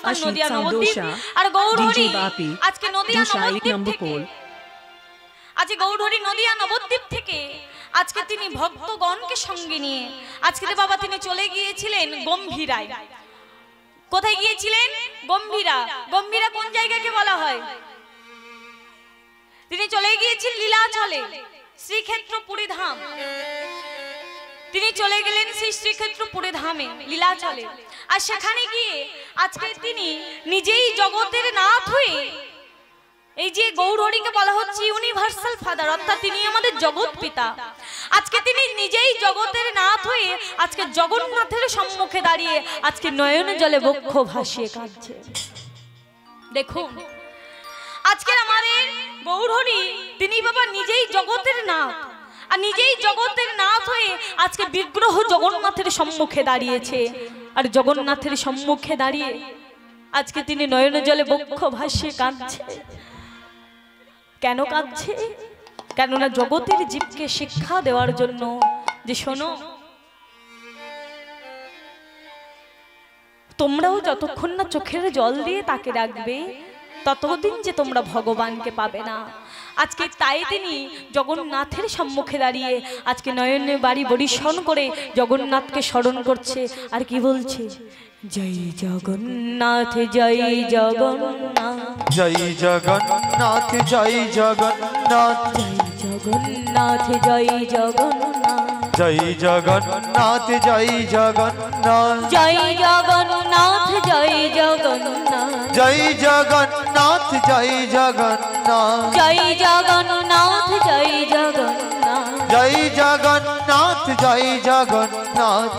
অবস্থান নদিয়া নবদ্বীপ। আর গৌরহরি আজকে নদিয়া নবদ্বীপ থেকে, আজকে গৌরহরি নদিয়া নবদ্বীপ থেকে আজকে তিনি ভক্তগণকে সঙ্গে নিয়ে আজকে বাবা তিনি চলে গিয়েছিলেন গম্ভীরায়। কোথায় গিয়েছিলেন? গম্ভীরা। গম্ভীরা কোন জায়গাকে বলা হয়? তিনি চলে গিয়েছিলেন লীলাচলে, শ্রীক্ষেত্র পুরী ধাম। তিনি চলে গেলেন সেই শ্রীক্ষেত্র পুরী ধামে লীলাচলে। আর সেখানে গিয়ে আজকে তিনি নিজেই জগতের নাথ হয়ে, এই যে গৌরহরিকে বলা হচ্ছে ইউনিভার্সাল ফাদার, অর্থাৎ তিনি আমাদের জগৎ পিতা। আজকে তিনি নিজেই জগতের নাথ হয়ে আজকে জগন্নাথের সম্মুখে দাঁড়িয়ে আজকে নয়নে জলে বক্ষ ভাসিয়ে কাঁদছে। দেখুন আজকের আমাদের গৌরহরি তিনি বাবা নিজেই জগতের নাথ, আর নিজেই জগতের নাথ হয়ে আজকে বিগ্রহ জগন্নাথের সম্মুখে দাঁড়িয়েছে। আর জগন্নাথের সম্মুখে দাঁড়িয়ে আজকে তিনি নয়নে জলে বক্ষ ভাসিয়ে কাঁদছে। কেন কাঁদছে? কেননা জগতের জীবকে শিক্ষা দেওয়ার জন্য যে শোনো, তোমরাও যতক্ষণ না চোখের জল দিয়ে তাকে রাখবে ততদিন যে তোমরা ভগবানকে পাবে না। আজকে তাই তিনি জগন্নাথের সম্মুখে দাঁড়িয়ে আজকে নয়নে বাড়ি বরিশন করে জগন্নাথকে স্মরণ করছে। আর কি বলছে? জয় জগন্নাথ জয় জগন্নাথ, জয় জগন্নাথ জয় জগন্নাথ, জয় জগন্নাথ জয় জগন্নাথ, জয় জগন্নাথ জয় জগন্নাথ, জয় জগন্নাথ জয় জগন্নাথ, জয় জগন্নাথ জয় জগন্নাথ, জয় জগন্নাথ জয় জগন্নাথ, জয় জগন্নাথ জয় জগন্নাথ,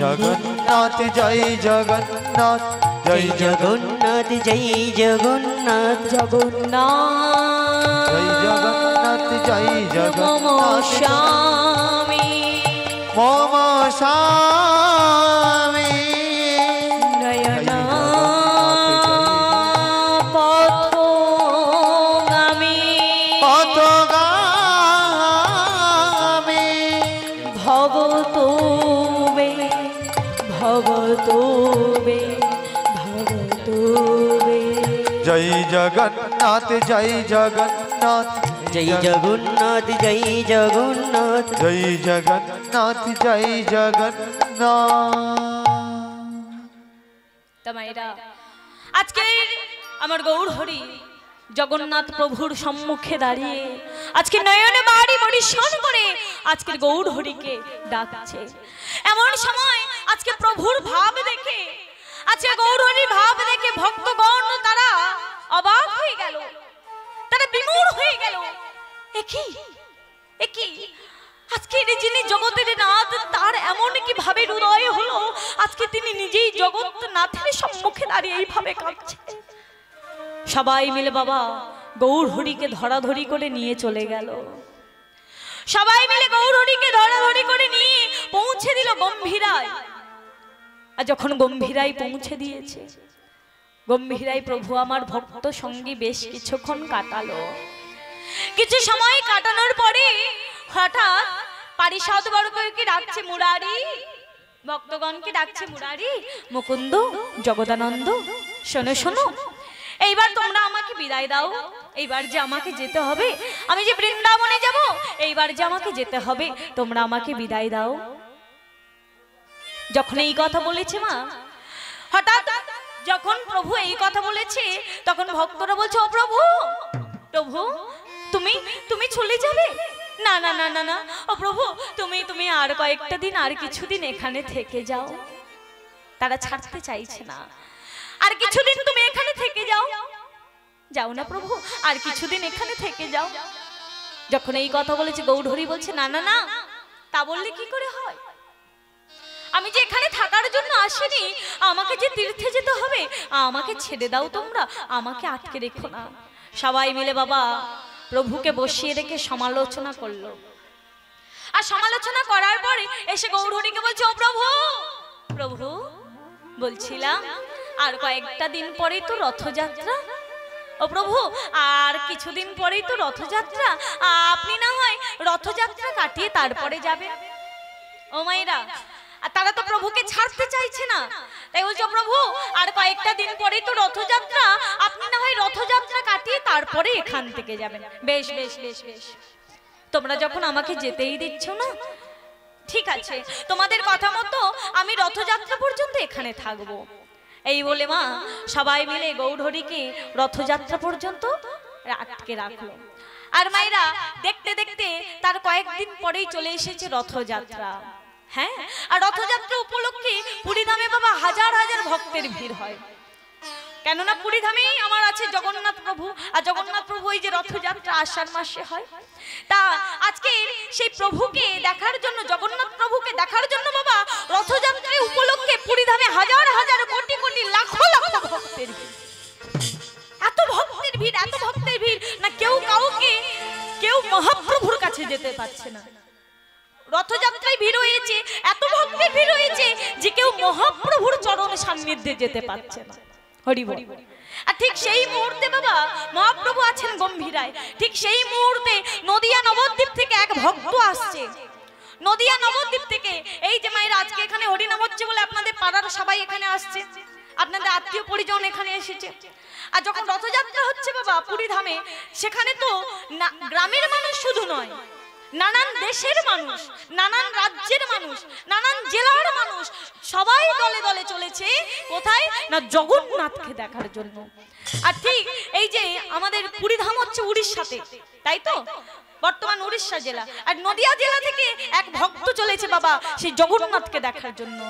জগন্নাথ জয় জগন্নাথ, জয় জগন্নাথ জয় জগন্নাথ, জগন্নাথ জয় জগন্নাথ জয় জগন্নাথ, স্বামী মম স্বামী নয়না পথগামী, পথগামী ভবতোবে ভবতোবে ভবতোবে। জয় জগন্নাথ জয় জগন্নাথ, জয় জগন্নাথ জয় জগন্নাথ, জয় জগন্নাথ জয় জগন্নাথ। তামাইরা আজকে আমার গৌরহরি জগন্নাথ প্রভুর সম্মুখে দাঁড়িয়ে আজকে নয়নে বাড়ি বরিশন করে আজকের গৌরহরিকে ডাকছে। এমন সময় আজকে প্রভুর ভাব দেখে, আজকে গৌরহরির ভাব দেখে ভক্তগণ তারা অবাক হয়ে গেল, তারা বিমূঢ় হয়ে গেল। একই একই আজকে যিনি জগতের নাথ তার এমন কি ভাবে হৃদয় হলো আজকে তিনি নিজেই জগন্নাথের সম্মুখে দাঁড়িয়ে এইভাবে কাঁদছে। সবাই মিলে বাবা গৌরহরিকে ধরাধরি করে নিয়ে চলে গেল। সবাই মিলে গৌরহরিকে ধরাধরি করে নিয়ে পৌঁছে দিল গম্ভীরায়। আর যখন গম্ভীরায় পৌঁছে দিয়েছে, গম্ভীরায় প্রভু আমার ভক্ত সঙ্গী বেশ কিছুক্ষণ কাটালো। কিছু সময় কাটানোর পরে হঠাৎ পারিষদ বর্গকে ডাকছে মুরারি, ভক্তগণকে ডাকছে মুরারি, মুকুন্দ, জগদানন্দ, শোনো শোনো, এইবার তোমরা আমাকে বিদায় দাও। এইবার যে আমাকে যেতে হবে, আমি যে বৃন্দাবনে যাব, এইবার যে আমাকে যেতে হবে, তোমরা আমাকে বিদায় দাও। যখন এই কথা বলেছে মা, হঠাৎ যখন প্রভু এই কথা বলেছে তখন ভক্তরা বলছে, ও প্রভু, প্রভু তুমি তুমি চলে যাবে? না না না না না, ও প্রভু তুমি তুমি আর কয়েকটা দিন, আর কিছুদিন এখানে থেকে যাও। তারা ছাড়তে চাইছে না। আর কিছুদিন তুমি এখানে থেকে যাও, যাও না প্রভু, আর কিছুদিন এখানে থেকে যাও। যখন এই কথা বলেছে গৌরহরি বলছে, না না না, তা বললে কি করে হয়? আমি যে এখানে থাকার জন্য আসিনি, আমাকে যে তীর্থে যেতে হবে, আমাকে ছেড়ে দাও তোমরা, আমাকে আটকে রেখো না। সবাই মিলে বাবা প্রভুকে বসিয়ে রেখে সমালোচনা করলো। আর সমালোচনা করার পরে এসে গৌরহরিকে বলছে, ও প্রভু, প্রভু বলছিলাম আর কয়েকটা দিন পরেই তো রথযাত্রা, ও প্রভু আর কিছুদিন পরেই তো রথযাত্রা, আপনি না হয় রথযাত্রা কাটিয়ে তারপরে যাবেন। ও মায়েরা, তারা তো প্রভুকে ছাড়তে চাইছে না। তাই বলছো প্রভু আর কয়েকটা দিন পরেই তো রথযাত্রা, আপনি না হয় রথযাত্রা কাটিয়ে তারপরে এখান থেকে যাবেন। বেশ বেশ বেশ বেশ, তোমরা যখন আমাকে যেতেই দিচ্ছ না, ঠিক আছে, তোমাদের কথা মতো আমি রথযাত্রা পর্যন্ত এখানে থাকবো। এই বলে মা সবাই মিলে গৌরহরিকে রথযাত্রা পর্যন্ত আটকে রাখলো। আর মায়েরা দেখতে দেখতে তার কয়েকদিন পরেই চলে এসেছে রথযাত্রা। হ্যাঁ, আর রথযাত্রা উপলক্ষে পুরীধামে বাবা হাজার হাজার ভক্তের ভিড় হয়। কেননা পুরীধামেই আমার আছে জগন্নাথ প্রভু, আর জগন্নাথ প্রভু এই যে রথযাত্রা আষাঢ় মাসে হয়, তা আজকে সেই প্রভুকে দেখার জন্য, জগন্নাথ প্রভুকে দেখার জন্য বাবা রথযাত্রা উপলক্ষে পুরীধামে হাজার হাজার কোটি কোটি লাখো লাখো ভক্তের ভিড়। এত ভক্তের ভিড়, এত ভক্তের ভিড় না কেউ মহাপ্রভুর কাছে যেতে পারছে না। রথযাত্রায় ভিড় হয়েছে, এত ভক্তের ভিড় হয়েছে যে কেউ মহাপ্রভুর চরণ সান্নিধ্যে যেতে পারছে না। হরি বল। আর ঠিক সেই মুহূর্তে বাবা মহাপ্রভু আছেন গম্ভীরায়। ঠিক সেই মুহূর্তে নদিয়া নবদ্বীপ থেকে এক ভক্ত আসছে। নদিয়া নবদ্বীপ থেকে, এই যে মায়ের আজকে এখানে হরিনাম হচ্ছে বলে আপনাদের পাড়ার সবাই এখানে আসছে, আপনাদের আত্মীয় পরিজন এখানে এসেছে। আর যখন রথযাত্রা হচ্ছে বাবা পুরীধামে, সেখানে তো গ্রামের মানুষ শুধু নয়, নানান দেশের মানুষ, নানান রাজ্যের মানুষ, নানান জেলার মানুষ সবাই দলে দলে চলেছে কোথায় না জগন্নাথকে দেখার জন্য। আর ঠিক এই যে আমাদের পুরীধাম হচ্ছে উড়িষ্যাতে, তাই তো, বর্তমান উড়িষ্যা জেলা। আর নদিয়া জেলা থেকে এক ভক্ত চলেছে বাবা সেই জগন্নাথকে দেখার জন্য।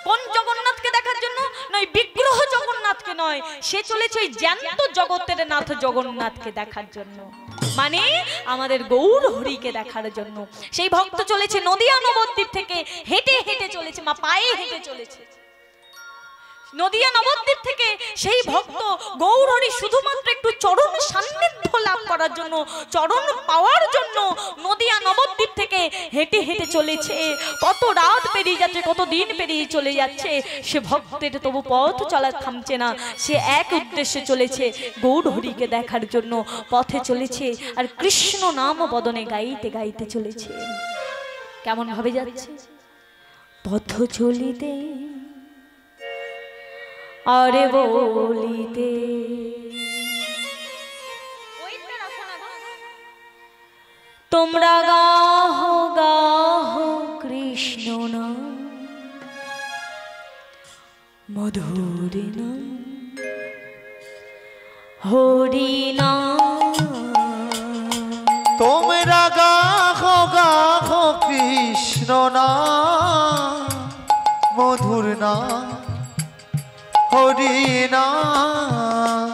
কোন জগন্নাথকে দেখার জন্য? নয় বিগ্রহ জগন্নাথকে নয়, সে চলেছে ওই জ্যান্ত জগতের নাথ জগন্নাথকে দেখার জন্য, মানে আমাদের গৌর হরিকে দেখার জন্য। সেই ভক্ত চলেছে নদিয়া নবদ্বীপ থেকে, হেঁটে হেঁটে চলেছে, মা পায়ে হেঁটে চলেছে নদিয়া নবদ্বীপ থেকে। সেই ভক্ত গৌর হরি শুধুমাত্র একটু চরণ সান্নিধ্য লাভ করার জন্য, চরণ পাওয়ার জন্য নদিয়া নবদ্বীপ থেকে হেঁটে হেঁটে চলেছে। কত রাত পেরিয়ে যাচ্ছে, কত দিন পেরিয়ে চলে যাচ্ছে, সে ভক্তের তবু পথ চলা থামছে না। সে এক উদ্দেশ্যে চলেছে, গৌর হরিকে দেখার জন্য পথে চলেছে, আর কৃষ্ণ নাম বদনে গাইতে গাইতে চলেছে। কেমন ভাবে যাচ্ছে? পথ চলিতে আরে বলিতে, তোমরা গাহ গাহ কৃষ্ণ নাম মধুর নাম হরি নাম। তোমরা গাহ গাহ কৃষ্ণ নাম মধুর নাম হরি নাম।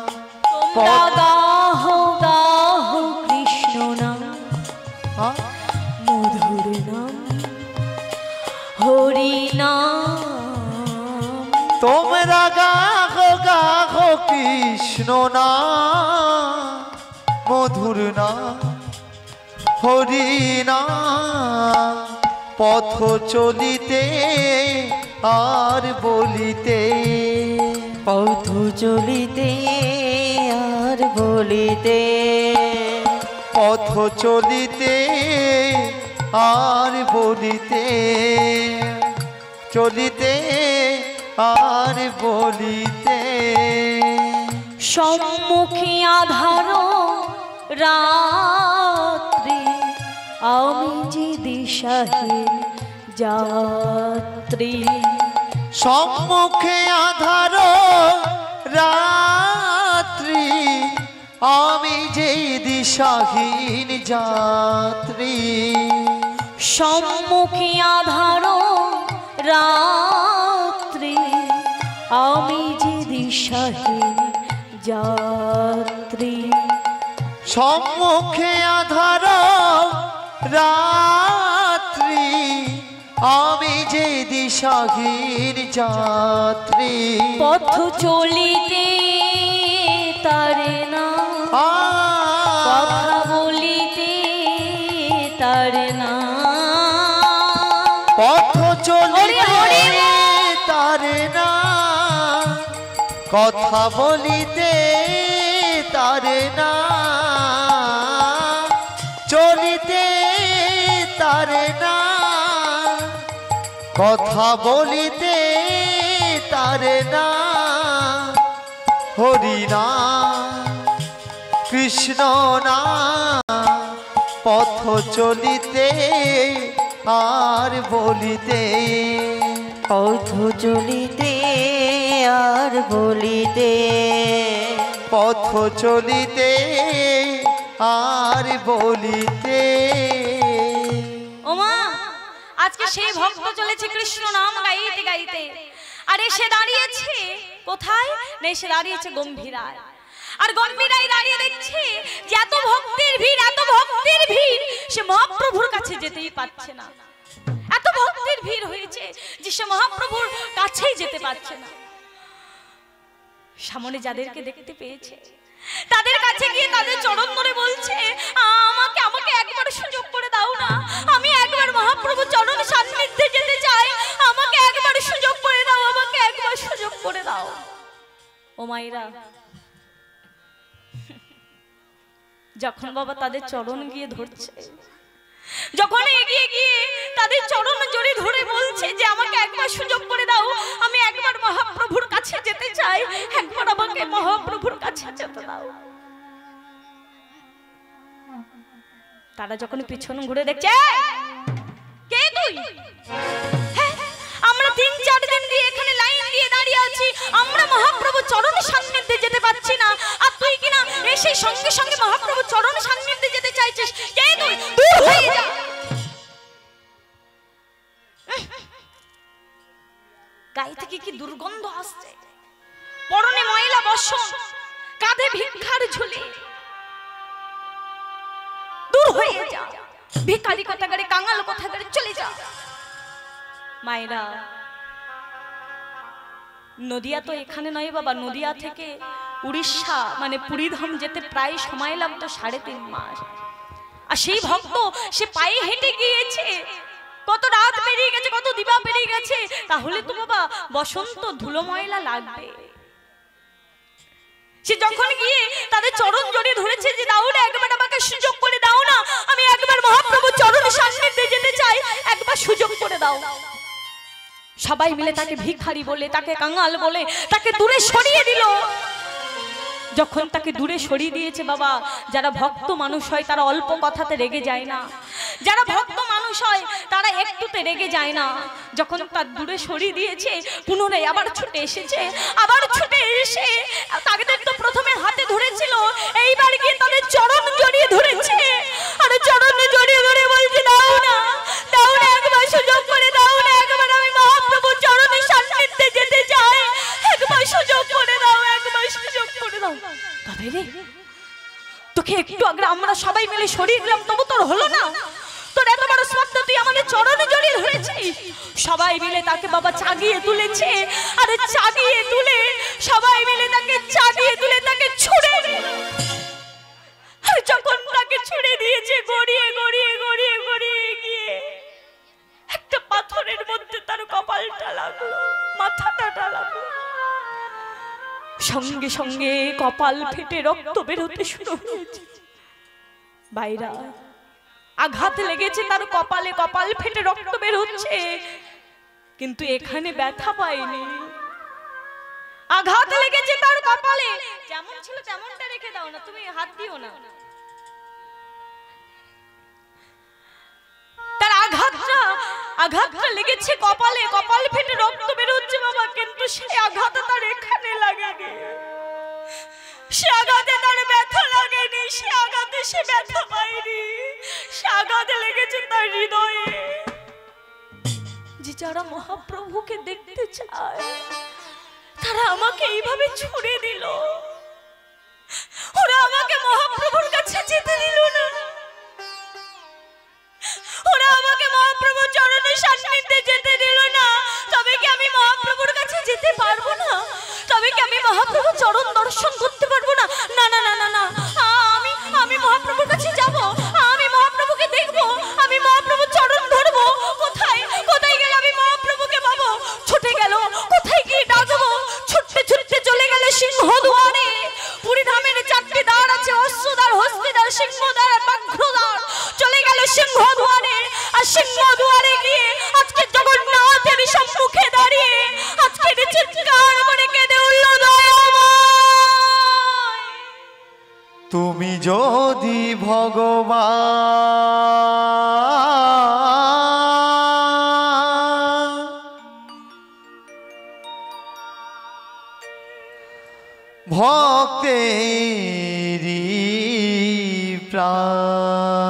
তোমরা গাহ গাহ কৃষ্ণ নাম মধুর নাম হরি নাম। তোমরা গাহ গাহ কৃষ্ণ নাম মধুর নাম হরি নাম। পথ চলিতে আর বলিতে, পথ চলিতে আর বলিতে, পথ চলিতে আর বলিতে, চলিতে আর বলিতে। সম্মুখে আধার রাত্রি, আমি যে দিশাহীন যাত্রী। সম্মুখে আধার রাত্রি, আমি যে দিশাহীন যাত্রী। সম্মুখে আধার রাত্রি, আমি যে দিশাহীন যাত্রী। সম্মুখে আধার রাত্রি, আমি যে দিশাহীন যাত্রী। পথ চলিতে তারে না, কথা বলিতে তারে না। পথ চলিতে তারে না, কথা বলিতে তারে না। চলিতে তারে না, কথা বলিতে তার না হরি না কৃষ্ণ না পথ চলিতে আর বলিতে পথ চলিতে আর বলিতে পথ চলিতে আর বলিতে। ওমা আজকে সেই ভক্ত চলেছে কৃষ্ণ নাম গাইতে গাইতে, আর এসে দাঁড়িয়েছে কোথায় না, এসে দাঁড়িয়েছে গম্ভীরায়। আর গম্ভীরায় দাঁড়িয়ে দেখছে যে এত ভক্তের ভিড়, এত ভক্তের ভিড়, সে মহাপ্রভুর কাছে যেতেই পারছে না। এত ভক্তের ভিড় হয়েছে যে সে মহাপ্রভুর কাছেই যেতে পারছে না। সামনে যাদেরকে দেখতে পেয়েছে তাদের কাছে গিয়ে তাদের চরণ ধরে বলছে, আমাকে আমাকে একবার সুযোগ করে দাও না, আমি একবার মহাপ্রভু চরণ সান্নিধ্যে যেতে চাই, আমাকে একবার সুযোগ করে দাও, আমাকে একবার সুযোগ করে দাও। ও মায়েরা, যখন বাবা তাদের চরণ গিয়ে ধরছে, যখন এগিয়ে গিয়ে তাদের চরণ জড়িয়ে ধরে বলছে যে আমাকে একবার সুযোগ করে দাও, আমি একবার মহাপ্রভুর কাছে যেতে চাই, একবার আমাকে মহাপ্রভুর কাছে যেতে দাও। তারা যখন পিছন ঘুরে দেখছে, কে তুই? আমরা 3-4 দিন দিয়ে এখানে লাইন দিয়ে দাঁড়িয়ে আছি, আমরা মহাপ্রভু চরণ সান্নিধ্যে যেতে পারছি না, আর তুই কিনা এসে সঙ্গে সঙ্গে মহাপ্রভু চরণ সান্নিধ্যে যেতে চাইছিস, কে তুই? দূর হয়ে যা। গায়ে থেকে কি দুর্গন্ধ আসছে, পরনে ময়লা বসন, কাঁধে ভিক্ষার ঝুলি, দূর হয়ে যা, ভিখারি কোথাকারে, কাঙাল কোথাকারে, চলে যা। মায়েরা, নদিয়া তো এখানে নয় বাবা, নদিয়া থেকে উড়িষ্যা মানে পুরীধাম যেতে প্রায় সময় লাগতো 3.5 মাস। আর সেই ভক্ত সে পায়ে হেঁটে গিয়েছে, কত রাত পেরিয়ে গেছে, কত দিবা পেরিয়ে গেছে, তাহলে তো বাবা বসন্ত ধুলো ময়লা লাগবে। সে যখন গিয়ে তাদের চরণ জড়িয়ে ধরেছে যে দাও না, একবার আমাকে সুযোগ করে দাও না, আমি একবার মহাপ্রভু চরণ সান্নিধ্যে যেতে চাই, একবার সুযোগ করে দাও। সবাই মিলে তাকে ভিখারি বলে, তাকে কাঙাল বলে, তাকে দূরে সরিয়ে দিল। যখন তাকে দূরে সরিয়ে দিয়েছে বাবা, যারা ভক্ত মানুষ হয় তারা অল্প কথাতে রেগে যায় না, যারা ভক্ত মানুষ হয় তারা একটুতে রেগে যায় না। যখন তার দূরে সরিয়ে দিয়েছে, পুনরায় আবার ছুটে এসেছে, আবার ছুটে এসে তাদের তো প্রথমে হাতে ধরেছিল, এইবার গিয়ে তাদের চরণ জড়িয়ে ধরেছে, আর চরণ জড়িয়ে ধরে বলছে দাও না, দাও না, একবার সুযোগ করে দাও না, একবার আমি মহাপ্রভু চরণে সান্নিধ্যে যেতে চাই, একবার সুযোগ করে দাও, একবার সুযোগ করে দাও। তবে রে, তোকে একটু আগে আমরা সবাই মিলে সরিয়ে দিলাম, তবু তোর হলো না, তোর এত বড় স্পর্ধা, তুই আমাদের চরণে জড়িয়ে ধরেছিস। সবাই মিলে তাকে বাবা চাগিয়ে তুলেছে, আর চাগিয়ে তুলে সবাই মিলে তাকে চাগিয়ে তুলে তাকে ছুঁড়ে, আর যখন তাকে ছুঁড়ে দিয়েছে, গড়িয়ে গড়িয়ে গড়িয়ে গড়িয়ে গিয়ে একটা পাথরের মধ্যে তার কপালটা লাগলো, মাথাটা লাগলো, সঙ্গে সঙ্গে কপাল ফেটে রক্ত বেরোতে শুরু হয়েছে। বাইরা, আঘাত লেগেছে তার কপালে, কপাল ফেটে রক্ত বের হচ্ছে, কিন্তু এখানে ব্যথা পায়নি। আঘাত লেগেছে তার কপালে, যেমন ছিল তেমনটা রেখে দাও না, তুমি হাত দিও না। তার আঘাতটা লেগেছে কপালে, কপাল ফেটে রক্ত বের হচ্ছে বাবা, কিন্তু সেই আঘাত তার এখানে লাগেনি, সে আঘাতে তার ব্যথা লাগেনি, সে আঘাতে সে ব্যথা পায়নি, সে আঘাতে লেগেছে তার হৃদয়ে। যে যারা মহাপ্রভুকে দেখতে চায় তারা আমাকে এইভাবে ছুড়ে দিল, ওরা আমাকে মহাপ্রভুর কাছে যেতে দিল না, ওরা আমাকে মহাপ্রভুর চরণে সান্নিধ্যে যেতে দিল না। তবে কি আমি মহাপ্রভুর কাছে যেতে পারবো না? তবে কি আমি মহাপ্রভুর চরণ দর্শন করতে পারবো না? না না না না না, আমি মহাপ্রভুর কাছে যাব, আমি মহাপ্রভুকে দেখবো, আমি মহাপ্রভুর চরণ ধরবো। কোথায় কোথায় গেলে আমি মহাপ্রভুকে পাবো? ছুটে গেল, কোথায় গিয়ে ডাকবো? ছুটতে ছুটতে চলে গেল সিংহদুয়ারে। পুরীধামের 4টি দ্বার আছে, অশ্বদ্বার, হস্তিদ্বার, সিংহদ্বার আর ব্যাঘ্রদ্বার। চলে গেল সিংহদুয়ারে, আর সিংহদুয়ারে গিয়ে আজকে জগন্নাথের সম্মুখে দাঁড়িয়ে আজকে চিৎকার তুমি যদি ভগবান ভক্তেরি প্রাণ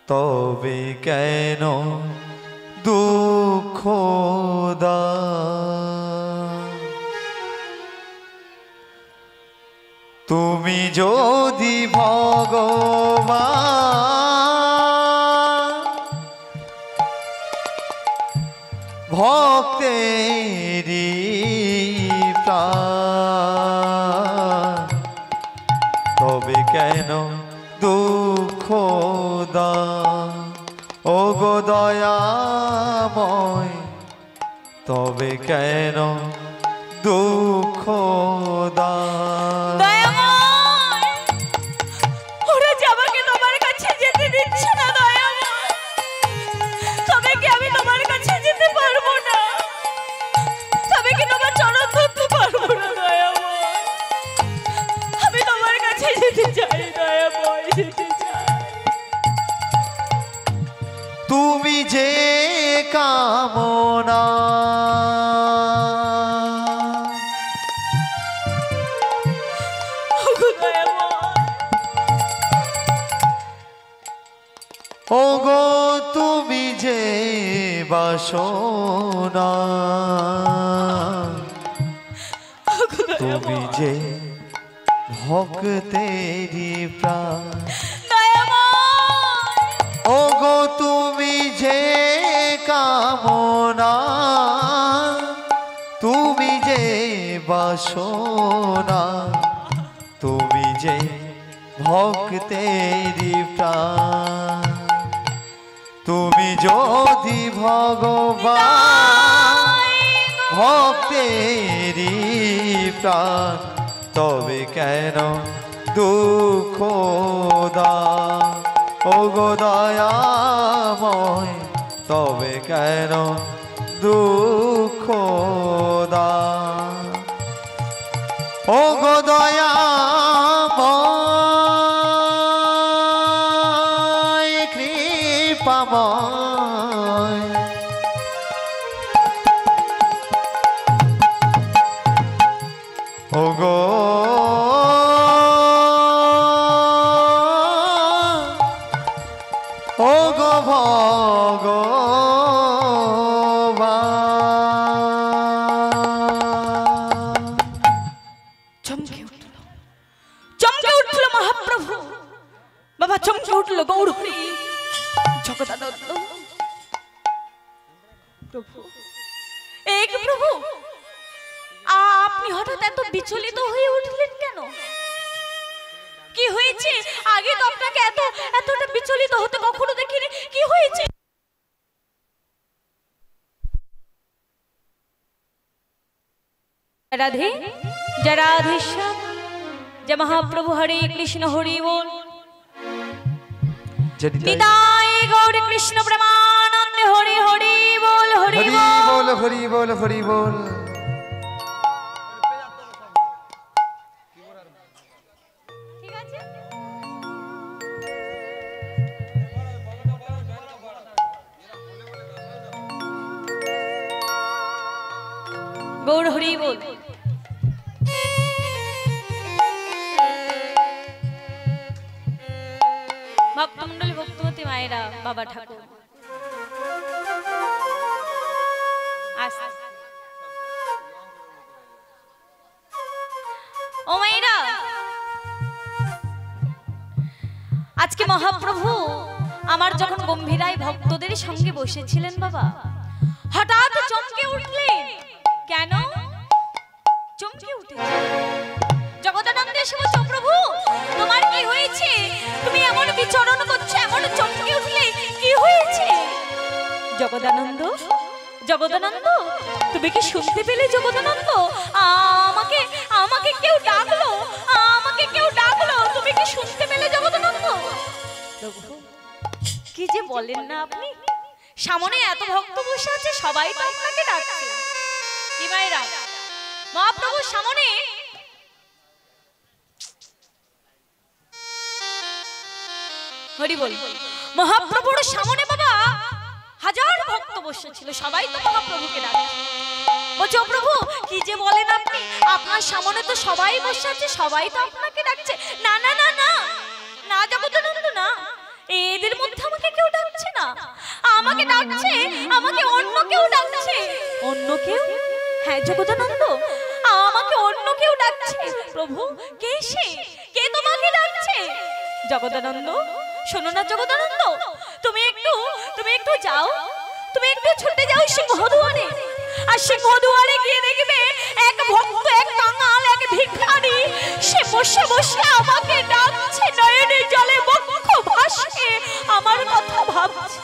তবে কেন দুঃখ তুমি যদি ভগবান ভক্তেরি প্রাণ তবে কেন দুঃখ ও গো দয়াময় তবে কেন দুঃখ ওরা যে আমাকে তোমার কাছে যেতে দিচ্ছে না দয়াময়, তবে কি আমি তোমার কাছে যেতে পারবো না? তবে কি তোমার চরণ ধরতে পারবো না দয়াময়? আমি তোমার কাছে যেতে চাই দয়াময়, যেতে চাই। তুমি যে কামনা ওগো তুমি যে বাসনা তুমি যে ভক্তেরি প্রাণ ওগো তুমি যে কামনা তুমি যে বাসনা তুমি যে ভক্তেরি প্রাণ তুমি যদি ভগবান ভক্তেরি প্রাণ তবে কেন দুঃখ ও গো দয়াময় তবে কেন দুঃখ ও গো দয়াময় কৃপাময় ও গো ও গো ভগবান চমকে উঠল মহাপ্রভু, বাবা চমকে উঠল গৌরহরি জগদানন্দ। প্রভু এক প্রভু, আপনি হঠাৎ এত বিচলিত হয়ে উঠলেন কেন? কি হয়েছে? আগে তো আপনাকে এতটা বিচলিত হতে কখনো দেখিনি। কি হয়েছে? রাধে জয় রাধেশ্যাম जय महाप्रभु हरे कृष्ण हरि बोल निताय गौर कृष्ण प्रेमानंद हरि हरि बोल हरि बोल हरि बोल हरि बोल ठीक আছে गौर हरि बोल भक्तमंडली भक्तवती मायरा बाबा ठाकुर ओ मायरा आज के महाप्रभु आमार जखन गम्भीराय भक्तদের সঙ্গে বসেছিলেন বাবা হঠাৎ চমকে উঠলেন কেন চমকে উঠেছেন জগদানন্দ এসে বলছে প্রভু তোমার কি হয়েছে তুমি এমন বিচরণ করছো এমন চমকে উঠলে কি হয়েছে জগদানন্দ জগদানন্দ তুমি কি শুনতে পেলে জগদানন্দ আমাকে আমাকে কেউ ডাকলো তুমি কি শুনতে পেলে জগদানন্দ প্রভু কি যে বলেন না আপনি সামনে এত ভক্ত বসে আছে সবাই তো আপনাকে ডাকছে কি মায়েরা মহাপ্রভুর সামনে হরি বল, মহাপ্রভুর সামনে বাবা হাজার ভক্ত বসে ছিল, সবাই তো মহাপ্রভুকে ডাকে। বলছে ও প্রভু কি যে বলেন আপনি, আপনার সামনে তো সবাই বসে আছে, সবাই তো আপনাকে ডাকছে। না না না না না জগদানন্দ না, এদের মধ্যে আমাকে কেউ ডাকছে না, আমাকে ডাকছে, আমাকে অন্য কেউ ডাকছে। অন্য কেউ? হ্যাঁ জগদানন্দ, আমাকে অন্য কেউ ডাকছে। প্রভু কে সে, কে তোমাকে ডাকছে? জগদানন্দ শোনো না জগদানন্দ, তুমি একটু যাও, তুমি একটু ছুটে যাও সিংহদুয়ারে, আর সিংহদুয়ারে গিয়ে দেখবে এক ভক্ত, এক কাঙাল, এক ভিখারি সে বসে বসে আমাকে ডাকছে, নয়নে জলে বক্ষ ভাসে আমার কথা ভাবছে।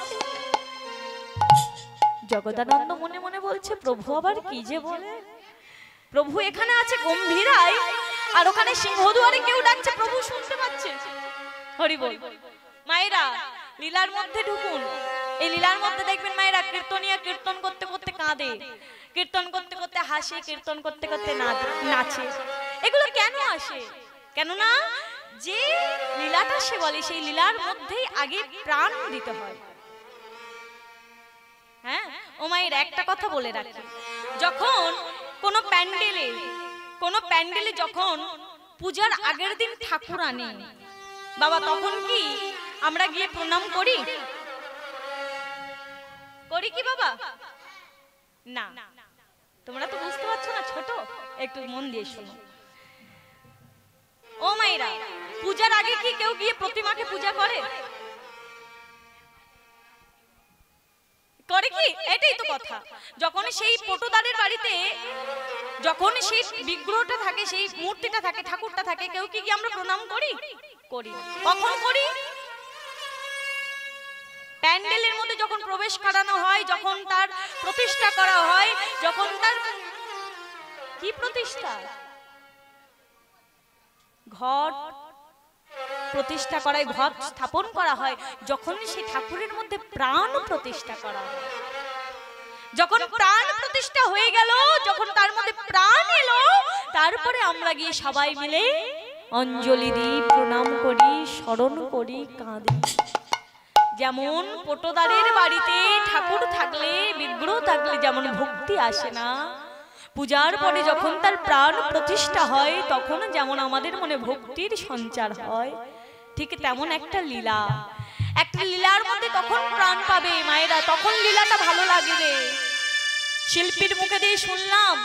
জগদানন্দ মনে মনে বলছে প্রভু আবার কি যে বলে, প্রভু এখানে আছে গম্ভীরায় আর ওখানে সিংহদুয়ারে কেউ ডাকছে, প্রভু শুনতে পাচ্ছে। হরি বল। মায়েরা লীলার মধ্যে ঢুকুন, এই লীলার মধ্যে দেখবেন মায়েরা কীর্তনিয়া কীর্তন করতে করতে কাঁদে, কীর্তন করতে করতে হাসে, কীর্তন করতে করতে নাচে। এগুলো কেন আসে? কেননা যে লীলাটা সে বলে সেই লীলার মধ্যেই আগে প্রাণ দিতে হয়। হ্যাঁ ও মায়েরা একটা কথা বলে রাখি, যখন কোনো প্যান্ডেলে যখন পূজার আগের দিন ঠাকুর আনে বাবা, তখন কি আমরা গিয়ে প্রণাম করি? করি কি বাবা? না, তোমরা তো বুঝতে পারছো না, ছোট, একটু মন দিয়ে শোনো। ও মায়েরা পূজার আগে কি কেউ গিয়ে প্রতিমাকে পূজা করে? করে কি? এটাই তো কথা। যখন সেই পটুদারের বাড়িতে যখন সেই বিগ্রহটা থাকে, সেই মূর্তিটা থাকে, ঠাকুরটা থাকে, কেউ কি গিয়ে আমরা প্রণাম করি? করি। কখন করি? প্যান্ডেলের মধ্যে যখন প্রবেশ করানো হয়, যখন তার প্রতিষ্ঠা করা হয়, যখন তার কি প্রতিষ্ঠা, ঘট প্রতিষ্ঠা করা হয়, ঘট স্থাপন করা হয়, যখন সেই ঠাকুরের মধ্যে প্রাণ প্রতিষ্ঠা করা হয়, যখন প্রাণ প্রতিষ্ঠা হয়ে গেল, যখন তার মধ্যে প্রাণ এলো, তারপরে আমরা গিয়ে সবাই মিলে অঞ্জলি দিই, প্রণাম করি, স্মরণ করি, কাঁদি। যেমন পটুদারের বাড়িতে ঠাকুর থাকলে, বিগ্রহ থাকলে যেমন ভক্তি আসে না, পূজার পরে যখন তার প্রাণ প্রতিষ্ঠা হয় তখন যেমন আমাদের মনে ভক্তির সঞ্চার হয়, ঠিক তেমন একটা লীলা, একটা লীলার মধ্যে তখন প্রাণ পাবে মায়েরা, তখন লীলাটা ভালো লাগবে। শিল্পীর মুখে দিয়ে শুনলাম,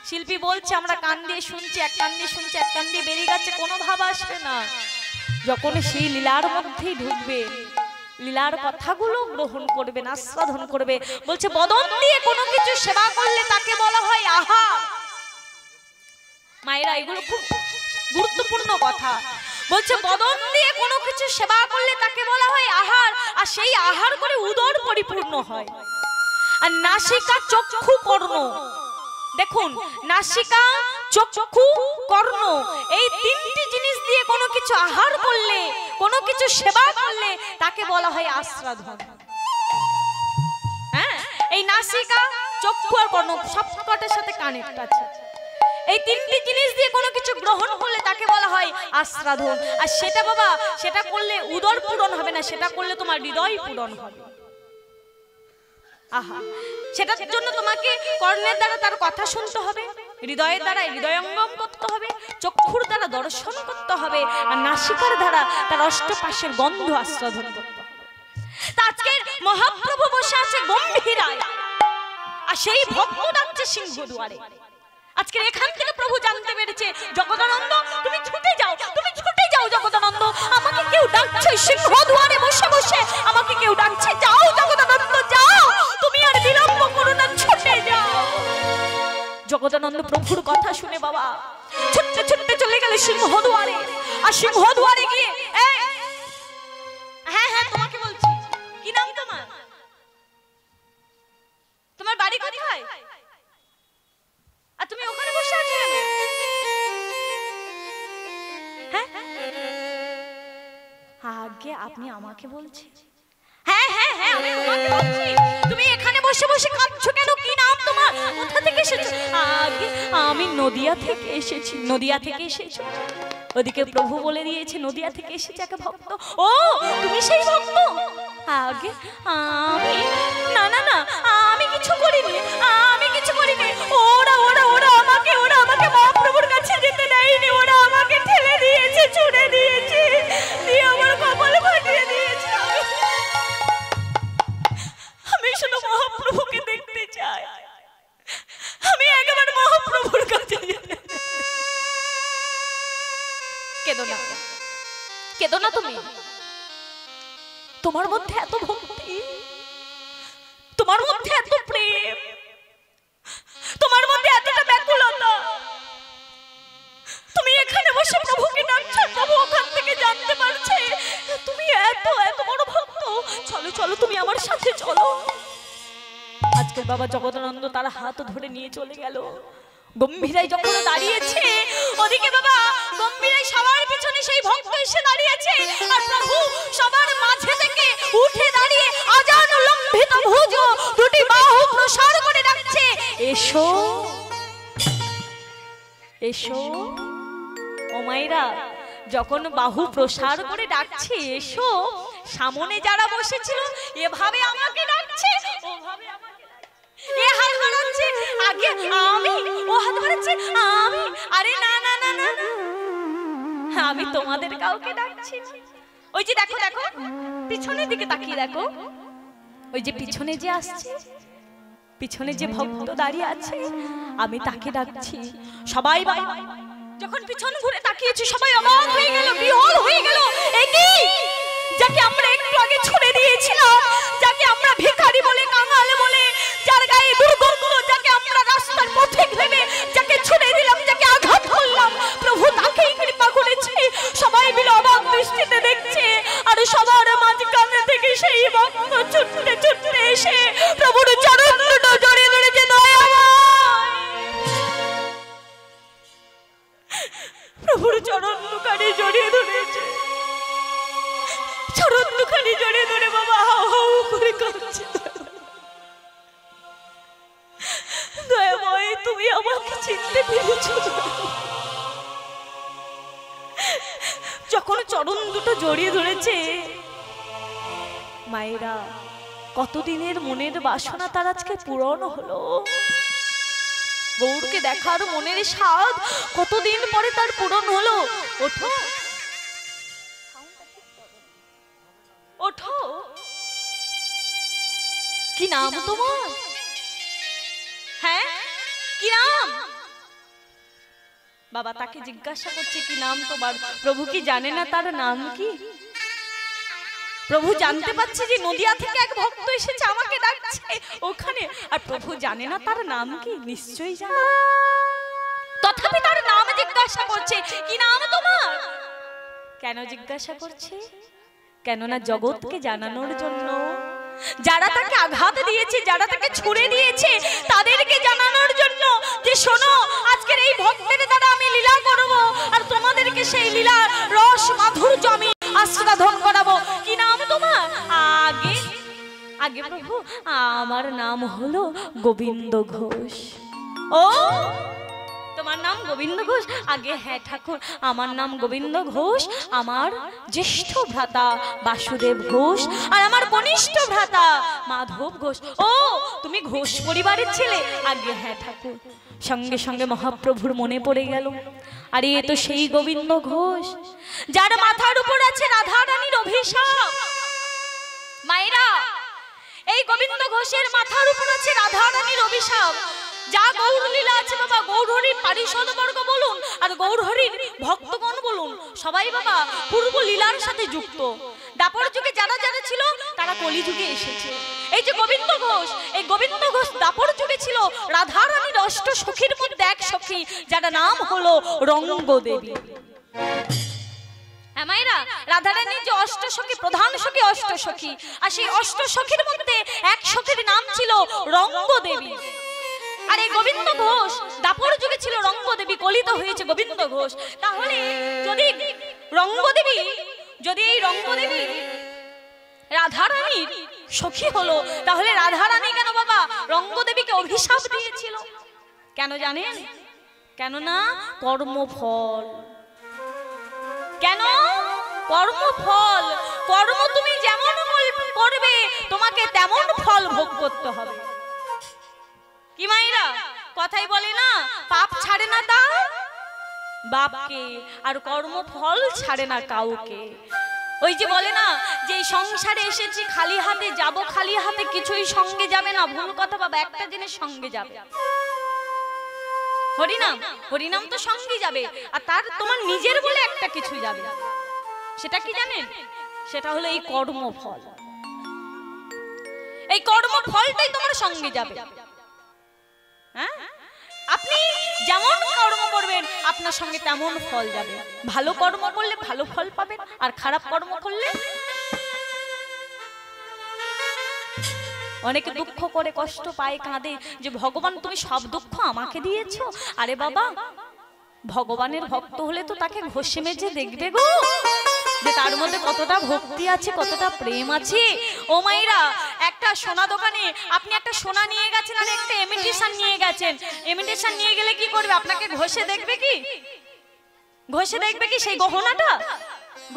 শিল্পী বলছে আমরা কান দিয়ে শুনছি, এক কান দিয়ে শুনছি, এক কান দিয়ে বেরিয়ে গেছে, কোনো ভাব আসবে না। যখন সেই লীলার মধ্যেই ঢুকবে, লীলার কথাগুলো গ্রহণ করবে, আস্বাদন করবে। বলছে বদন দিয়ে কোনো কিছু সেবা করলে তাকে বলা হয় আহার। মায়েরা এগুলো খুব গুরুত্বপূর্ণ কথা। বলছে বদন দিয়ে কোনো কিছু সেবা করলে তাকে বলা হয় আহার, আর সেই আহার করে উদর পরিপূর্ণ হয়। আর নাসিকা, চক্ষু, কর্ণ, দেখুন নাসিকা, চক্ষু, কর্ণ, এই তিনটি জিনিস দিয়ে কোনো কিছু আহার করলে, কোনো কিছু সেবা করলে তাকে বলা হয় আস্বাদন। হ্যাঁ, এই নাসিকা, চক্ষু আর কর্ণ সবকটার সাথে কানেক্ট আছে। এই তিনটি জিনিস দিয়ে কোনো কিছু গ্রহণ করলে তাকে বলা হয় আস্বাদন। আর সেটা বাবা, সেটা করলে উদর পূরণ হবে না, সেটা করলে তোমার হৃদয় পূরণ হবে। আহা, সেটার জন্য তোমাকে কর্ণের দ্বারা তার কথা শুনতে হবে, হৃদয়ের দ্বারা হৃদয়ঙ্গম করতে হবে, চক্ষুর দ্বারা দর্শন করতে হবে, আর নাসিকার দ্বারা তার অষ্টপাশের গন্ধ আস্বাদন করতে হবে। তা আজকে মহাপ্রভু বসে আছে গম্ভীরায়, আর সেই ভক্ত ডাকছে সিংহদুয়ারে। আজকে এখান থেকে প্রভু জানতে পেরেছে জগদানন্দ তুমি ছুটে যাও, তুমি ছুটে যাও জগদানন্দ, আমাকে কেউ ডাকছে সিংহদুয়ারে বসে বসে, আমাকে কেউ ডাকছে, যাও জগদানন্দ যাও, তুমি আর বিলম্ব করো না, ছুটে যাও। জগদানন্দ প্রভুর কথা শুনে বাবা ছুটতে ছুটতে চলে গেল সিংহদুয়ারে। আর সিংহদুয়ারে গিয়ে হ্যাঁ হ্যাঁ তোমাকে বলছি, কি নাম তোমার? তোমার বাড়ি কোথায়? আর তুমি ওখানে বসে আছো কেন? হ্যাঁ আগে আপনি আমাকে বলছেন? হ্যাঁ হ্যাঁ হ্যাঁ আমি তোমাকে বলছি, তুমি এখানে বসে বসে কাঁদছো কেন? কি নাম তোমার? কোথা থেকে এসেছো? আগে আমি নদিয়া থেকে এসেছি। নদিয়া থেকে এসেছো? ওদিকে প্রভু বলে দিয়েছে নদিয়া থেকে এসেছে এক ভক্ত। ও তুমি সেই ভক্ত? আগে আমি না না না, আমি কিছু করিনি, আমি কিছু করিনি। ওরা ওরা ওরা আমাকে মহাপ্রভুর কাছে যেতে দেয়নি। ওরা আমাকে ঠেলে দিয়েছে, ছুড়ে দিয়েছে, দিয়ে আমার কপাল ফাটিয়ে দিয়েছে। আমি শুধু মহাপ্রভুকে দেখতে চাই। আমি একেবারে মহাপ্রভুর কাছে যেতে। কেঁদো না, কেঁদো না তুমি। তোমার মধ্যে এত ভক্তি, তোমার মধ্যে এত প্রেম, তোমার মধ্যে এতটা ব্যাকুলতা, তুমি এখানে বসে প্রভুকে ডাকছো, প্রভু ওখান থেকে জানতে পারছে তুমি এত এত বড় ভক্ত। চলো চলো, তুমি আমার সাথে চলো। আজকে বাবা জগদানন্দ তারা হাত ধরে নিয়ে চলে গেল। গম্ভীরাই যখন দাঁড়িয়েছে, ওদিকে বাবা গম্ভীরাই সবার পিছনে সেই ভক্ত এসে দাঁড়িয়েছে, আর প্রভু সবার মাঝে থেকে উঠে দাঁড়িয়ে আজান লম্বিত ভুজ দুটি বাহু প্রসার করে ডাকছে, এসো এসো। ও মায়েরা, যখন বাহু প্রসার করে ডাকছে এসো, সামনে যারা বসেছিল এভাবে আমাকে ডাকছে, ওভাবে আমাকে এ হাত বাড়াচ্ছে, আগে আমি, ও হাত বাড়াচ্ছে আমি। আরে না না না না, আমি তোমাদের কাউকে ডাকছি। ওই যে দেখো দেখো, পিছনের দিকে তাকিয়ে দেখো, ওই যে পিছনে যে আসছে, পিছনে যে ভক্ত দাঁড়িয়ে আছে, আমি তাকে ডাকছি। সবাই যখন পিছন ঘুরে তাকিয়েছে, সবাই অবাক হয়ে গেল, বিহ্বল হয়ে গেল। এই কি, যাকে আমরা একটু আগে ছুড়ে দিয়েছিলাম, যাকে আমরা ভিখারি বলে, কাঙাল বলে, যার গায়ে দুর্গন্ধ, যাকে আমরা রাস্তার পথে ভেবে যাকে ছুড়ে দিলাম, যাকে আঘাত করলাম, প্রভু তাকেই কৃপা করেছে। সবাই মিলে অবাক দৃষ্টিতে দেখছে, আর সবার মাঝখানে থেকে সেই ভক্ত ছুটতে ছুটতে এসে প্রভুর চরণ দুটো জড়িয়ে ধরেছে। প্রভুর চরণ দুখানি জড়িয়ে ধরেছে, চরণ দুখানি জড়িয়ে ধরে বাবা হাউ হাউ করে কাঁদছে। দয়াময়, তুমি আমাকে চিনতে পেরেছো? যখন চরণ দুটো জড়িয়ে ধরেছে, মায়েরা কতদিনের মনের বাসনা তার আজকে পূরণ হলো। গৌরকে দেখার মনের স্বাদ কতদিন পরে তার পূরণ হলো। ওঠো ওঠো, কি নাম তোমার? হ্যাঁ, কি নাম? বাবা তাকে জিজ্ঞাসা করছে কি নাম তোমার। প্রভু কি জানে না তার নাম কি? প্রভু জানতে পারছে যে নদিয়া থেকে এক ভক্ত এসেছে, আমাকে ডাকছে ওখানে, আর প্রভু জানে না তার নাম কি? নিশ্চয়ই জানে, তথাপি তার নাম জিজ্ঞাসা করছে, কি নাম তোমার? কেন জিজ্ঞাসা করছে? কেননা জগৎকে জানানোর জন্য। যারা তাকে আঘাত দিয়েছে, যারা তাকে ছুড়ে দিয়েছে, তাদেরকে জানানোর জন্য যে শোনো, আজকের এই ভক্তের দ্বারা আমি লীলা করব, আর তোমাদেরকে সেই লীলা রস মাধুর্য আমি আস্বাদন করাবো। কি নাম তোমার? আগে আগে প্রভু, আমার নাম হলো গোবিন্দ ঘোষ। ও, তোমার নাম গোবিন্দ ঘোষ? আগে হ্যাঁ ঠাকুর, আমার নাম গোবিন্দ ঘোষ, আমার জ্যেষ্ঠ ভ্রাতা বাসুদেব ঘোষ, আর আমার কনিষ্ঠ ভ্রাতা মাধব ঘোষ। ও, তুমি ঘোষ পরিবারের ছেলে? আগে হ্যাঁ ঠাকুর। সঙ্গে সঙ্গে মহাপ্রভুর মনে পড়ে গেল, আরে এ তো সেই গোবিন্দ ঘোষ যার মাথার উপর আছে রাধা রানীর অভিশাপ। মায়েরা, এই গোবিন্দ ঘোষের মাথার উপর আছে রাধা রানীর অভিশাপ। যা গৌর লীলা আছে বাবা, গৌরহরির পারিষদ বর্গ বলুন আর গৌরহরির ভক্তগণ বলুন, সবাই বাবা পূর্ব লীলার সাথে যুক্ত। দাপর যুগে যারা যারা ছিল তারা কলি যুগে এসেছে। এই যে গোবিন্দ ঘোষ, এই গোবিন্দ ঘোষ দাপর যুগে ছিল রাধা রানীর অষ্ট সখীর মধ্যে এক সখী, যার নাম হলো রঙ্গদেবী। হ্যাঁ মায়েরা, রাধা রানীর যে অষ্ট সখী, প্রধান সখী অষ্ট সখী, আর সেই অষ্ট সখীর মধ্যে এক সখীর নাম ছিল রঙ্গদেবী। আর এই গোবিন্দ ঘোষ দাপর যুগে ছিল রঙ্গদেবী, কলিত হয়েছে গোবিন্দ ঘোষ। তাহলে যদি এই রঙ্গদেবী রাধা রানীর সখী হলো, তাহলে রাধা রানী কেন বাবা রঙ্গদেবীকে অভিশাপ দিয়েছিল? কেন জানেন? কেননা কর্মফল। কেন? কর্মফল। কর্ম তুমি যেমন করবে তোমাকে তেমন ফল ভোগ করতে হবে। কি মাইরা কথাই বলে না, পাপ ছাড়ে না তার বাপকে, আর কর্মফল ছাড়ে না কাউকে। ওই যে বলে না যে সংসারে এসেছি খালি হাতে যাব, খালি হাতে কিছুই সঙ্গে যাবে না। ভুল কথা বাবা, একটা জিনিস সঙ্গে যাবে, হরিনাম। হরিনাম তো সঙ্গে যাবে, আর তার তোমার নিজের বলে একটা কিছু যাবে। সেটা কি জানেন? সেটা হলো এই কর্মফল। এই কর্মফলটাই তোমার সঙ্গে যাবে। হ্যাঁ, আপনি যেমন কর্ম করবেন আপনার সঙ্গে তেমন ফল যাবে। ভালো কর্ম করলে ভালো ফল পাবেন, আর খারাপ কর্ম করলে অনেকে দুঃখ করে, কষ্ট পায়, কাঁদে যে ভগবান তুমি সব দুঃখ আমাকে দিয়েছো। আরে বাবা, ভগবানের ভক্ত হলে তো তাকে ঘষে মেজে দেখবে গো, যে তার মধ্যে কতটা ভক্তি আছে, কতটা প্রেম আছে। ও মাইরা, একটা সোনা দোকানে আপনি একটা সোনা নিয়ে গেছেন আর একটা ইমিটেশন নিয়ে গেছেন। ইমিটেশন নিয়ে গেলে কি করবে? আপনাকে ঘষে দেখবে কি? ঘষে দেখবে কি সেই গহনাটা?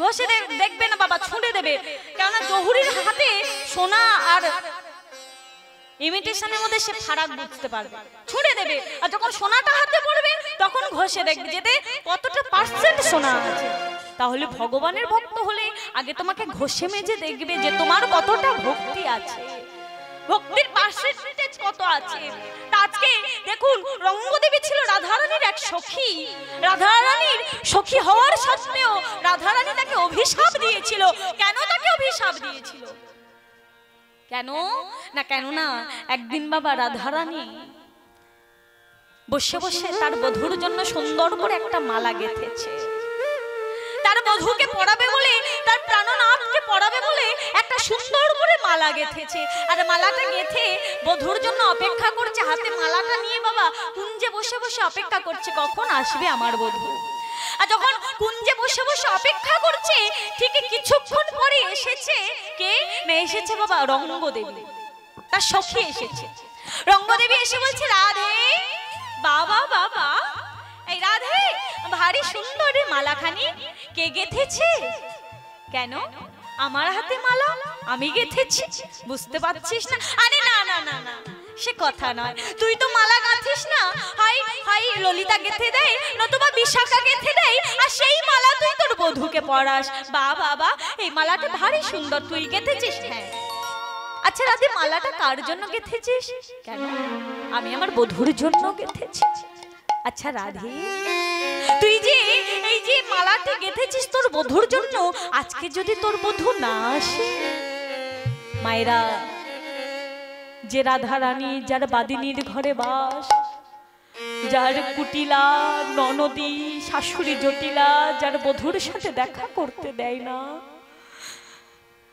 ঘষে দেখবে না বাবা, ছুঁড়ে দেবে। কেননা জহুরির হাতে সোনা আর ইমিটেশনের মধ্যে সে ফারাক বুঝতে পারবে, ছুঁড়ে দেবে। আর যখন সোনাটা হাতে পড়বে তখন ঘষে দেখবে যেতে কতটা পার্সেন্ট সোনা আছে। তাহলে ভগবানের ভক্ত হলে আগে তোমাকে ঘষে মেজে দেখবে যে তোমার কতটা ভক্তি আছে, ভক্তির পার্সেন্টেজ কত আছে। আজকে দেখুন, রঙ্গদেবী ছিল রাধারানীর এক সখী। রাধারানীর সখী হওয়ার সত্ত্বেও রাধারানী তাকে অভিশাপ দিয়েছিল। কেন তাকে অভিশাপ দিয়েছিল? কেন না, কেননা একদিন বাবা রাধারানী বসে বসে তার বধূর জন্য সুন্দর করে একটা মালা গেঁথেছে। তার বধূকে পড়াবে বলে, তার প্রাণনাথকে পড়াবে বলে একটা সুন্দর করে মালা গেঁথেছে। আর মালাটা গেঁথে বধূর জন্য অপেক্ষা করছে, হাতে মালাটা নিয়ে বাবা কুঞ্জে বসে বসে অপেক্ষা করছে কখন আসবে আমার বধূ। আর যখন কুঞ্জে বসে বসে অপেক্ষা করছে, ঠিক কিছুক্ষণ পরে এসেছে কে না, এসেছে বাবা রঙ্গদেবী, তার সখী এসেছে। রঙ্গদেবী এসে বলছে, রাধে বাবা, বাবা এই রাধে, ভারী সুন্দর মালাখানি কে গেঁথেছে? কেন আমার হাতে মালা আমি গেঁথেছি, বুঝতে পারছিস না? আরে না না না না, সে কথা নয়। তুই তো মালা গাঁথিস না, হাই হাই ললিতা গেঁথে দেয়, নতুবা বিশাখা গেঁথে দেয়, আর সেই মালা তুই তোর বধূকে পরাস। বা বাবা, এই মালাটা ভারী সুন্দর, তুই গেঁথেছিস? হ্যাঁ। আচ্ছা রাধে, মালাটা কার জন্য গেঁথেছিস? কেন আমি আমার বধূর জন্য গেঁথেছি। আচ্ছা রাধে, তুই যে এই যে মালাটা গেঁথেছিস তোর বধূর জন্য, আজকে যদি তোর বধূ না আসে, মায়েরা, যে রাধা রানী যার বাদিনীর ঘরে বাস, যার কুটিলা ননদী শাশুড়ি জটিলা যার বধূর সাথে দেখা করতে দেয় না,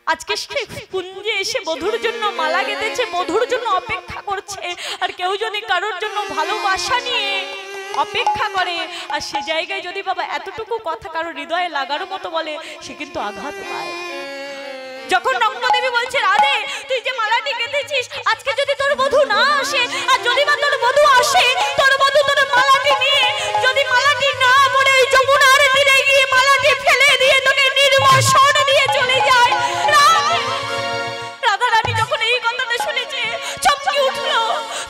আজকে সে কুঞ্জে এসে বধূর জন্য মালা গেঁথেছে, বধূর জন্য অপেক্ষা করছে। আর কেউ যদি কারোর জন্য ভালোবাসা নিয়ে অপেক্ষা করে, আর সে জায়গায় যদি বাবা এতটুকু কথা কারোর হৃদয়ে লাগার মতো বলে, সে কিন্তু আঘাত পায়। যখন রঙ্গদেবী বলছে, রাধে তুই যে মালাটি গেঁথেছিস, আজকে যদি তোর বধূ না আসে, আর যদি বা তোর বধূ আসে, তোর বধূ তোর মালাটি নিয়ে যদি মালাটি না পড়ে ওই যমুনার তীরে গিয়ে মালাটি ফেলে দিয়ে তোকে নির্বাসন দিয়ে চলে যায়। রাধা রানী যখন এই কথাটা শুনেছে চমকে উঠলো,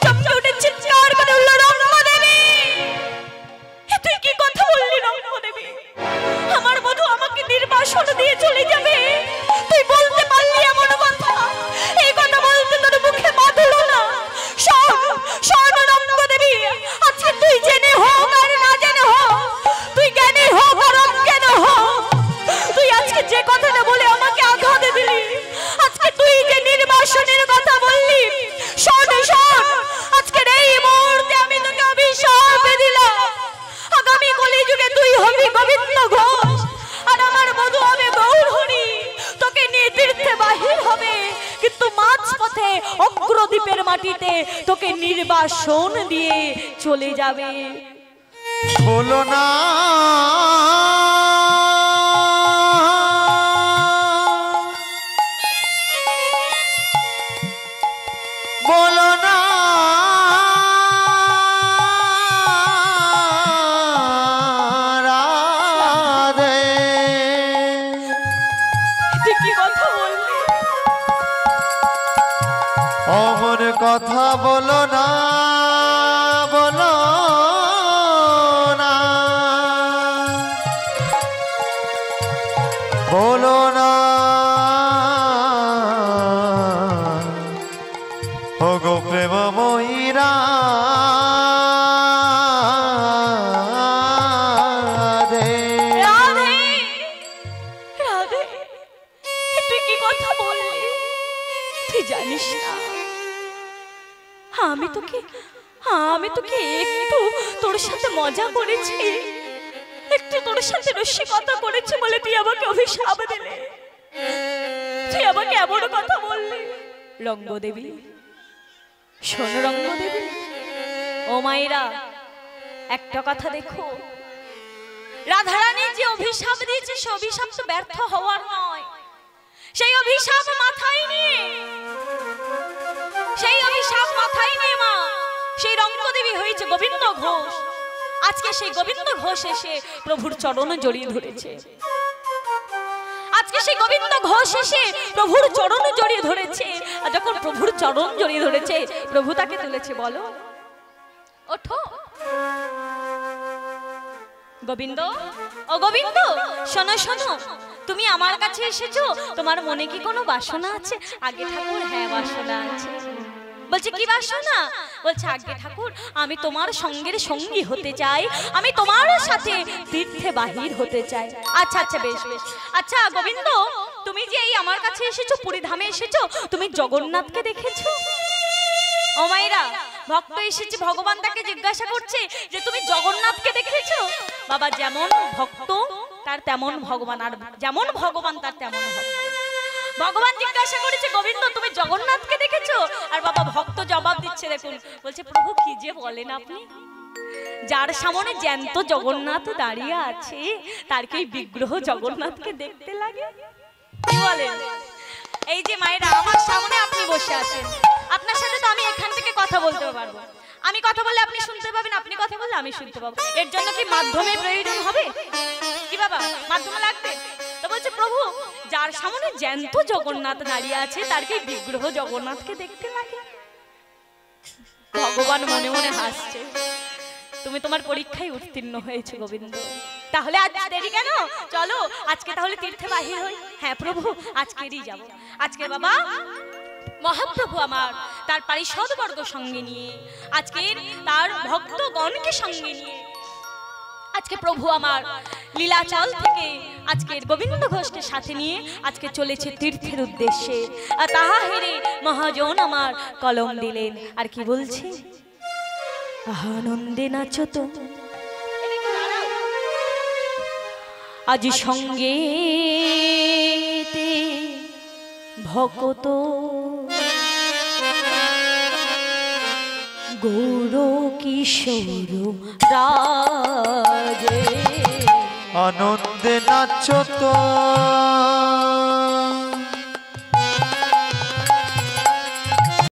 চমকে উঠে চিৎকার করে উঠল, রঙ্গদেবী তুই কি কথা বললি? রঙ্গদেবী, আমার বধূ আমাকে নির্বাসন দিয়ে চলে যাবে, তুই বলতে পারলি এমন কথা? এই কথা বলতে তোর মুখে বাঁধলো না? শোন রঙ্গদেবী, আজকে তুই জেনে হোক আর না জেনে হোক, তুই জ্ঞানী হোক আর অজ্ঞান হোক, তুই আজকে যে কথাটা বলে আমাকে আঘাত দিলি, আজকে তুই যে নির্বাসনের কথা বললি, শোন শোন, আজকের এই মুহূর্তে আমি তোকে অভিশাপ দিলাম, আগামী কলিযুগে তুই হবি গোবিন্দ ঘোষ, আর আমার বধূ হবে গৌরহরি, তোকে নিয়ে তীর্থে বাহির হবে, কিন্তু মাঝপথে অগ্রদ্বীপের মাটিতে তোকে নির্বাসন দিয়ে চলে যাবে। বলো না বলো না আমি তোকে একটু তোর সাথে মজা করেছি, একটু তোর সাথে রসিকতা করেছি বলে তুই আমাকে অভিশাপ দিলে, তুই আমাকে এমন কথা বললি। রঙ্গদেবী শোন, রঙ্গদেবী ও মায়েরা, একটা কথা দেখো, রাধারানী যে অভিশাপ দিয়েছে সে অভিশাপ তো ব্যর্থ হওয়ার নয়। সেই অভিশাপ মাথায় নিয়ে মা সেই রঙ্গদেবী হয়েছে গোবিন্দ ঘোষ। আজকে সেই গোবিন্দ ঘোষ এসে প্রভুর চরণে জড়িয়ে ধরেছে। আজকে সেই গোবিন্দ ঘোষ এসে প্রভুর চরণে জড়িয়ে ধরেছে। আর যখন প্রভুর চরণ জড়িয়ে ধরেছে, প্রভু তাকে তুলেছে, বলো ওঠো। গোবিন্দ, ও গোবিন্দ, শোনো শোনো, তুমি আমার কাছে এসেছো, তোমার মনে কি কোনো বাসনা আছে? আগে ঠাকুর, হ্যাঁ বাসনা আছে। বলছে কি বাসনা? বলছে আগে ঠাকুর, আমি তোমার সঙ্গের সঙ্গী হতে চাই, আমি তোমার সাথে তীর্থে বাহির হতে চাই। আচ্ছা আচ্ছা, বেশ বেশ। আচ্ছা গোবিন্দ, তুমি যে এই আমার কাছে এসেছো, পুরী ধামে এসেছো, তুমি জগন্নাথকে দেখেছো? ও মায়েরা, ভক্ত এসেছে, ভগবান তাকে জিজ্ঞাসা করছে যে তুমি জগন্নাথকে দেখেছো? বাবা, যেমন ভক্ত তার তেমন ভগবান, আর যেমন ভগবান তার তেমন ভক্ত। ভগবান জিজ্ঞাসা করেছে, গোবিন্দ তুমি জগন্নাথকে দেখেছো? আর বাবা ভক্ত জবাব দিচ্ছে, দেখুন, বলছে প্রভু কি যে বলেন আপনি, যার সামনে জ্যান্ত জগন্নাথ দাঁড়িয়ে আছে তার কি বিগ্রহ জগন্নাথকে দেখতে লাগে? কি বলেন? এই যে মায়েরা, আমার সামনে আপনি বসে আছেন, আপনার সাথে তো আমি এখান থেকে কথা বলতে পারবো, আমি কথা বললে আপনি শুনতে পাবেন, আপনি কথা বললে আমি শুনতে পাবো। এর জন্য কি মাধ্যমের প্রয়োজন হবে? কি বাবা, মাধ্যম লাগবে? তো বলছে প্রভু, যার সামনে জ্যান্ত জগন্নাথ দাঁড়িয়ে আছে তার কি বিগ্রহ জগন্নাথকে দেখতে লাগে? ভগবান মনে মনে হাসছে, তুমি তোমার পরীক্ষায় উত্তীর্ণ হয়েছে গোবিন্দ, তাহলে আজ দেরি কেন? চলো আজকে তাহলে তীর্থে বাহির হই। হ্যাঁ প্রভু, আজকেরই যাব। আজকে বাবা মহাপ্রভু আমার তার পারিষদবর্গ সঙ্গে নিয়ে, আজকের তার ভক্তগণকে সঙ্গে নিয়ে, আজকে প্রভু আমার লীলাচল থেকে আজকের গোবিন্দ ঘোষকে সাথে নিয়ে আজকে চলেছে তীর্থের উদ্দেশ্যে। আর তাহা হেরে মহাজন আমার কলম দিলেন, আর কি বলছে, আনন্দে নাচো তো আজ সঙ্গে ভকত গৌর কিশোর রাজে। আনন্দে নাচো তো